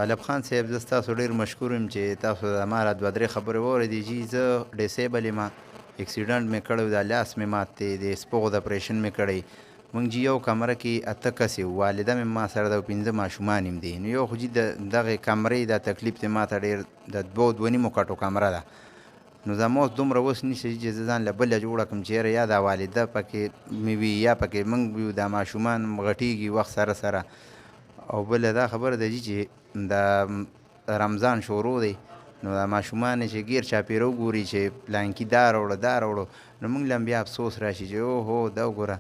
علب خان صاحب زه ستاسو ډېر مشکور یم چې تاسو زما را دوه درې خبرې واورېدې چې زه ډیسیبل یم، اکسیډنټ مې کړی و، دا لاس مې مات دی، د سپغو د اپریشن مې کړی. موږ چې یو کمره کې 8 کس یو، والده مې ما سره ده او 15 ماشومان یم دي. نو یو خو چې دغې کمرې دا تکلیف دی ما ته ډېر د 2-2.5 کټو کمره ده. نو زما اوس دومره وس نشته چې زه ځان له بله جوړه کړم چې یاره یا دا والده پکې مې وي یا پکې موږ وي، دا ماشومان غټېږي وخت سره سره. او بله دا خبره ده چې د رمضان شروع دی، نو دا ماشومان چې ګیر چاپېره وګوري چې پلانکي دا راوړه دا راوړه، نو موږ له هم بیا افسوس راشي چې اوهو دا وګوره.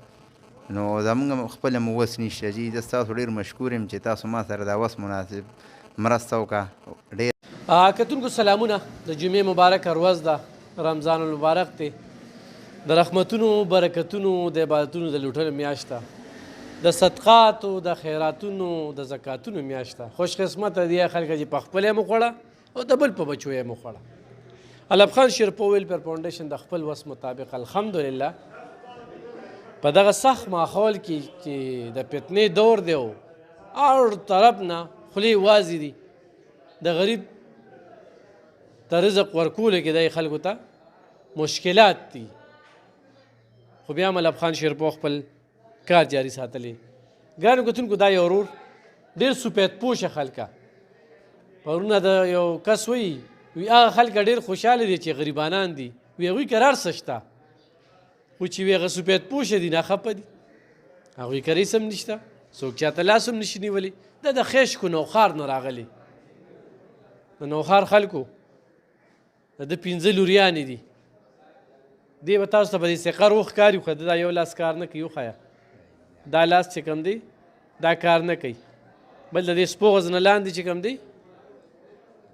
نو زموږ خپله مو وس نشته جي. زه ستاسو ډېر مشکور یم چې تاسو ما سره دا وس مناسب مرسته وکړه. ډېر کتونکو سلامونه، د جمعې مبارکه ورځ ده، رمضان المبارک دی، د رحمتونو برکتونو د عبادتونو د لوټلو میاشت ده، د صدقاتو د خیراتونو د زکاتونو میاشت ده. خوش قسمته دي خلکه چې په خپل یې مخوړه او د بل په بچو یې مخوړه. علب خان شیرپو ویلفیر فاونډیشن د خپل وس مطابق الحمدلله په دغه سخت ماحول کې چې د فتنې دور دی او هر طرف نه خولې وازې دي، د غریب ته رزق ورکولو کې دی خلکو ته مشکلات دي، خو بیا هم علب خان شیرپو خپل کار جاري ساتلی. ګرانو کتونکو دا یو ورور ډېر سپید پوشه خلکه پرونه د یو کس وی هغه خلک ډېر خوشحاله دي چې غریبانان دي، وی هغوی کره هر څه شته، خو چې وی هغه سپید پوشه دي ناخفه دي، هغوی کره هېڅ هم نشته، څوک چاته لاس هم نشي نیولی. دا د خیشکو نوخار نه راغلی، د نوخار خلکو د 15 لوریانې دي، دی به تاسو ته په دې سقر وښکاري، خو دا یو لاس کار نه کوي. وښیه دا لاس چې کوم دی دا کار نه کوي، بل د دې سپوغز نه لاندې چې کوم دی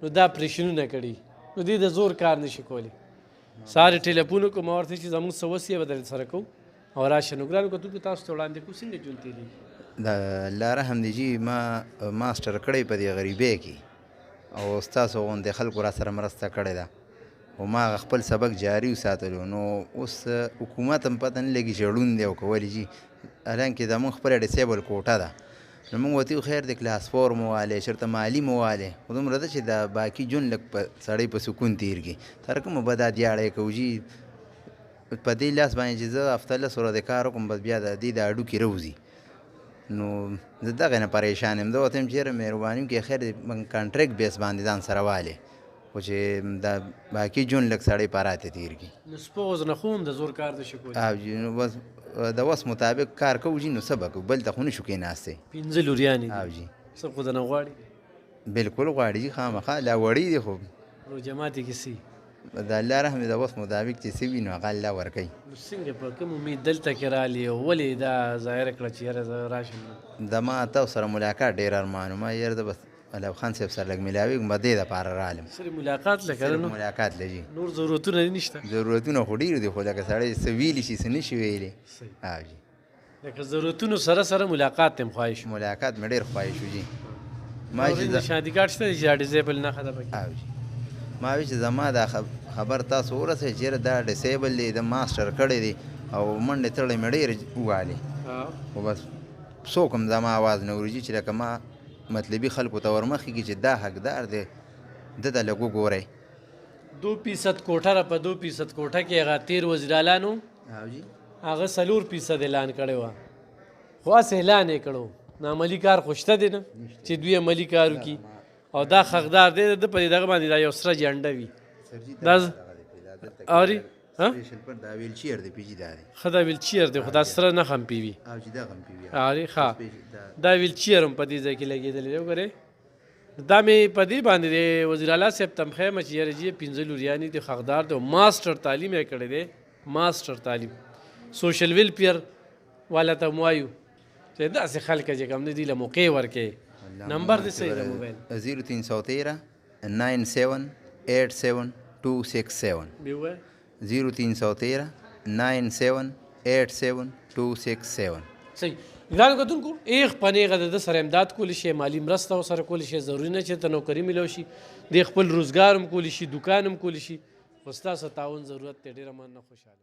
نو دا اپریشنونه کړي، نو دې د زور کار نشي کولی. سهار ټیلیفون وکړو ما ورته چې زموږ څه وس یې به در سره کوو او راشه. نو ګرانو کتونکو تاسو ته وړاندې کوو څنګه ژوند تېرېږي. د الله رحم دی جي، ما ماسټر کړی په دې غریبۍ کې او ستاسو غوندې خلکو را سره مرسته کړې ده او ما خپل سبق جاري وساتلو. نو اوس حکومت هم پته نه لګي چې ړوند دی او که ولې جي، حالانکې زموږ خپله ډیسیبل کوټه ده. نو موږ ورته ویل خیر دی کلاس 4 مو والی، چېرته مالي مو والی، خو دومره ده چې د باقي ژوند لږ په سړی په سکون تېر کړي. تر کومه به دا دیاړی کوو جي، په دې لاس باندې چې زه هفته 10 ورځې کار وکړم بس بیا د دې د هډوکي روځي. نو زه دغې نه پریشان یم. زه ورته یم چې یاره مهرباني وکړئ خیر دی کانټریکټ بیس باندې ځان سره والې، خو چې دا باقي ژوند لږ سړی په راته تېر کړي. نو سپوغز نه خو هم د زور کار نشي کولی. جي نو بس د وس مطابق کار کوو جي، نو څه به کوو، بل ته خو نشو کېناستی. 15 لوریانې دي، جي څه خو درنه غواړي. بلکل غواړي جي، خامخا لا وړي دي، خو روجه ماتې کې سي د الله رحم د وس مطابق چې څه وي نو هغه الله ورکوي. نو څنګه په کوم امید دلته کې رالي او ولې دا ظاهره کړه چې یاره زه راشم؟ د ما تاسو سره ملاقات ډېر ارمان و، ما یاره زه بس علب خان صاحب سره لږ میلاوېږم به دې دپاره رالم. صرف ملاقات لکه صرف ملاقات لجي، نور ضرورتونه نشته. ضرورتونه خو ډېر دي، خو لکه سړی څه ویلی شي څه نشي ویلی. جي لکه ضرورتونو سره سره ملاقات ته هم خواهش و. ملاقات مې ډېر خواهش و جي. ما چې شادي کارت شته چې دا ډیزیبل نښه ده پکې. جي ما وی چې زما دا خبر تاسو ورسوئ چې دا ډیسیبل دی، د ماسټر کړی دی او منډې تړی مې ډېر ووالې، خو بس څوک هم زما آواز نه اوري چې لکه ما مطلبي خلکو ته ورمخکې کي چې دا حقدار دی ده ته لږ وګورئ. 2% کوټه را په 2% کوټه کې هغه 13 وزیرالانو هغه 4% اعلان کړی وه، خو هسې اعلان یې کړو، نعملي کار خو شته دی نه چې دوی عملي کار وکړي. او دا حقدار دی د په دغه باندې دا یو سره جنډه وي دا اوري دا ویلچیر دی پیجي دا دی ښه دا ویلچیر دی خو دا سره نښه هم پې وي اوري ښه دا ویلچیر هم په دې ځای کې لګېدلی دی. وګورئ دا مې په دې باندې دی وزیر اعلی صاحب ته هم ښیم چې یاره جي 15 لوریانې دي، حقدار دی او ماسټر تعلیم یې کړی دی، ماسټر تعلیم سوشل ویلفیر والا ته هم وایو چې داسې خلک چې کوم دي له موقع ورکوي. نمبر دې صحیح ده موبایل 0313 9787 267 0313 9787 صحیح. ګرانو کتونکو ایغ په نیغه د ده سره امداد کولی شي، مالي مرسته ورسره کولی شي، ضروري نه چې ته نوکري میلو شي، د خپل روزګار هم کولی شي، دوکان هم کولی شي، خو ستاسو تعاون ضرورت دی. ډېره مننه، خوشحاله